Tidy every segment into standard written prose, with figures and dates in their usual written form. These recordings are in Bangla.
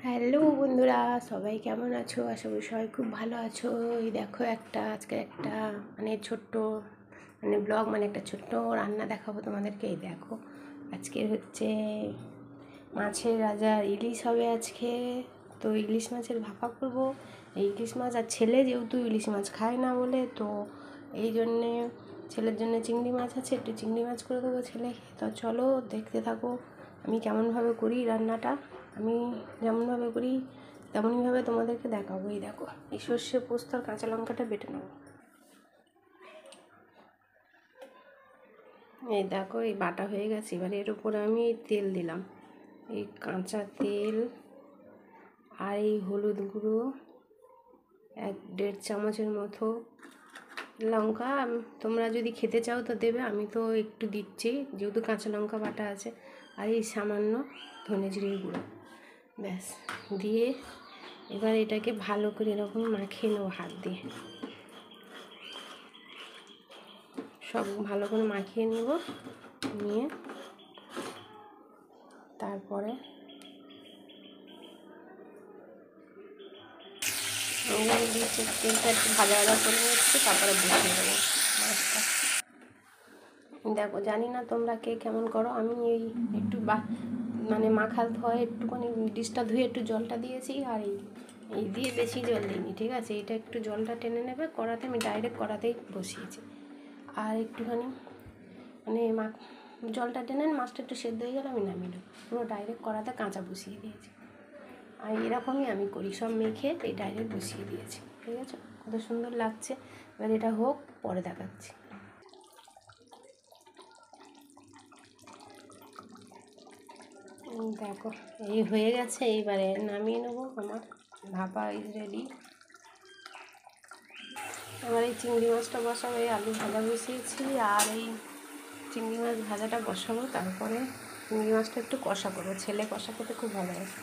হ্যালো বন্ধুরা, সবাই কেমন আছো? আশা করি সবাই খুব ভালো আছো। এই দেখো আজকে একটা ছোট্ট ব্লগ একটা ছোট্ট রান্না দেখাবো তোমাদেরকে। এই দেখো আজকের হচ্ছে মাছের রাজা ইলিশ হবে আজকে। তো ইলিশ মাছের ভাপা করবো। এই ইলিশ মাছ আর ছেলে যেহেতু ইলিশ মাছ খায় না বলে, তো এই জন্যে ছেলের জন্য চিংড়ি মাছ আছে, একটু চিংড়ি মাছ করে দেবো ছেলেকে। তো চলো দেখতে থাকো আমি কেমনভাবে করি রান্নাটা। আমি যেমনভাবে করি তেমনইভাবে তোমাদেরকে দেখাবো। এই দেখো এই সর্ষে পোস্ত আর কাঁচা লঙ্কাটা বেটে নেবো। এই দেখো এই বাটা হয়ে গেছে। এবার এর উপরে আমি তেল দিলাম, এই কাঁচা তেল আর এই হলুদ গুঁড়ো 1-1.5 চামচের মতো, লঙ্কা তোমরা যদি খেতে চাও তো দেবে, আমি তো একটু দিচ্ছি যেহেতু কাঁচা লঙ্কা বাটা আছে। আর এই সামান্য ধনে জিরে গুঁড়ো, ব্যাস দিয়ে এবার এটাকে ভালো করে এরকম মাখিয়ে নেবো হাত দিয়ে। সব ভালো করে মাখিয়ে নেব, নিয়ে তারপরে তেলটা একটু ভাজা করে নিচ্ছি, তারপরে বসিয়ে দেবো মাছটা। দেখো জানি না তোমরা কে কেমন করো, আমি এই একটু মাখার ধোয়া একটুখানি ডিশটা ধুয়ে একটু জলটা দিয়েছি, আর এই দিয়ে বেশি জল দিইনি, ঠিক আছে? এটা একটু জলটা টেনে নেবে কড়াতে, আমি ডাইরেক্ট কড়াতেই বসিয়েছি। আর একটুখানি জলটা টেনে মাছটা একটু সেদ্ধ হয়ে গেলে আমি নামিয়ে নেব, পুরো ডাইরেক্ট কড়াতে কাঁচা বসিয়ে দিয়েছি। আর এরকমই আমি করি, সব মেখে এই ডাইরেক্ট বসিয়ে দিয়েছি, ঠিক আছে? কত সুন্দর লাগছে। এবার এটা হোক, পরে দেখাচ্ছি। দেখো এই হয়ে গেছে, এইবারে নামিয়ে নেবো। আমার ভাপা ইজ রেডি। এবার এই চিংড়ি মাছটা বসাবো, এই আলু ভাজা বসিয়েছি, আর এই চিংড়ি মাছ ভাজাটা বসাবো। তারপরে চিংড়ি মাছটা একটু কষা করবো, ছেলে কষা খেতে খুব ভালোবাসে।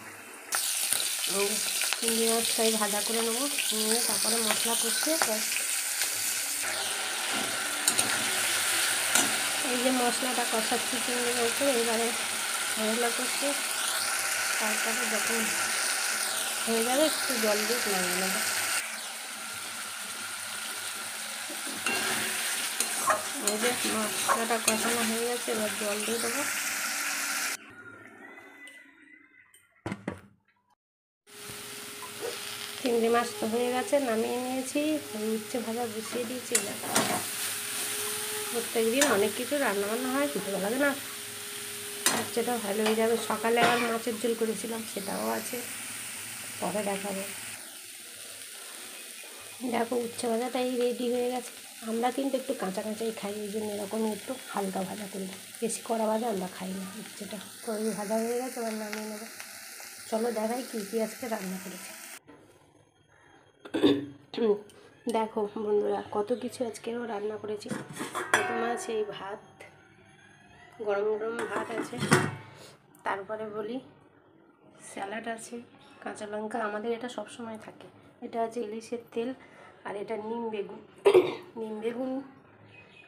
চিংড়ি মাছটাই ভাজা করে নেবো, নিয়ে তারপরে মশলা কষিয়ে এই যে মশলাটা কষাচ্ছি চিংড়ি মাছের, এবারে মশলা কষিয়ে তারপরে যখন হয়ে যাবে একটু জল দিয়ে নামিয়ে নেবো। এই যে মশলাটা কষানো হয়ে গেছে, এবার জল দিয়ে দেবো। চিংড়ি মাছ তো হয়ে গেছে, নামিয়ে নিয়েছি। উচ্ছে ভাজা বসিয়ে দিয়েছি। প্রত্যেক দিন অনেক কিছু রান্নাবান্না হয়, দুপুরবেলা না উচ্ছেটা ভালো হয়ে যাবে। সকালে আবার মাছের ঝোল করেছিলাম, সেটাও আছে, পরে দেখাবো। দেখো উচ্ছে ভাজাটাই রেডি হয়ে গেছে। আমরা কিন্তু একটু কাঁচা কাঁচাই খাই, এই জন্য এরকম একটু হালকা ভাজা করি, বেশি কড়া ভাজা আমরা খাই না। উচ্ছেটা তো ভাজা হয়ে গেছে, এবার নামিয়ে নেবো। চলো দেখাই কী কী আজকে রান্না করেছি। দেখো বন্ধুরা, কত কিছু আজকেও রান্না করেছি। প্রথমে আছে এই ভাত, গরম গরম ভাত আছে। তারপরে বলি স্যালাড আছে, কাঁচা লঙ্কা, আমাদের এটা সব সময় থাকে। এটা আছে ইলিশের তেল, আর এটা নিম বেগুন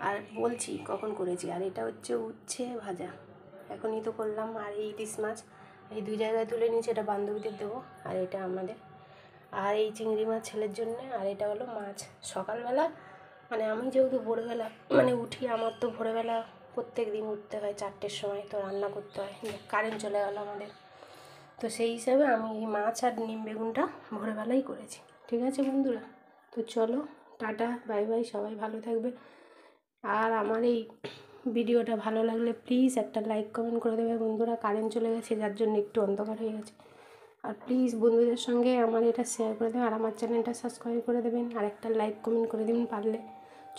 আর বলছি কখন করেছি। আর এটা হচ্ছে উচ্ছে ভাজা, এখনই তো করলাম। আর এই ইলিশ মাছ এই 2 জায়গায় তুলে নিয়েছি, এটা বান্ধবীদের দেবো, আর এটা আমাদের। আর এই চিংড়ি মাছ ছেলের জন্যে, আর এটা হলো মাছ। সকালবেলা আমি যেহেতু ভোরবেলা উঠি, আমার তো ভোরবেলা প্রত্যেক দিন উঠতে হয় 4টের সময়, তো রান্না করতে হয়। কারেন্ট চলে গেল আমাদের, তো সেই হিসাবে আমি এই মাছ আর নিম বেগুনটা ভোরবেলাই করেছি, ঠিক আছে বন্ধুরা? তো চলো টাটা বাই বাই, সবাই ভালো থাকবে। আর আমার এই ভিডিওটা ভালো লাগলে প্লিজ একটা লাইক কমেন্ট করে দেবে বন্ধুরা। কারেন্ট চলে গেছে, যার জন্য একটু অন্ধকার হয়ে গেছে। আর প্লিজ বন্ধুদের সঙ্গে আমার এটা শেয়ার করে দেবেন, আর আমার চ্যানেলটা সাবস্ক্রাইব করে দেবেন, আর একটা লাইক কমেন্ট করে দেবেন পারলে।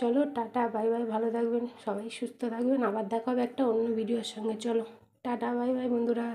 চলো টাটা বাই বাই, ভালো থাকবেন সবাই, সুস্থ থাকবেন। আবার দেখা হবে একটা অন্য ভিডিওর সঙ্গে। চলো টাটা বাই বাই বন্ধুরা।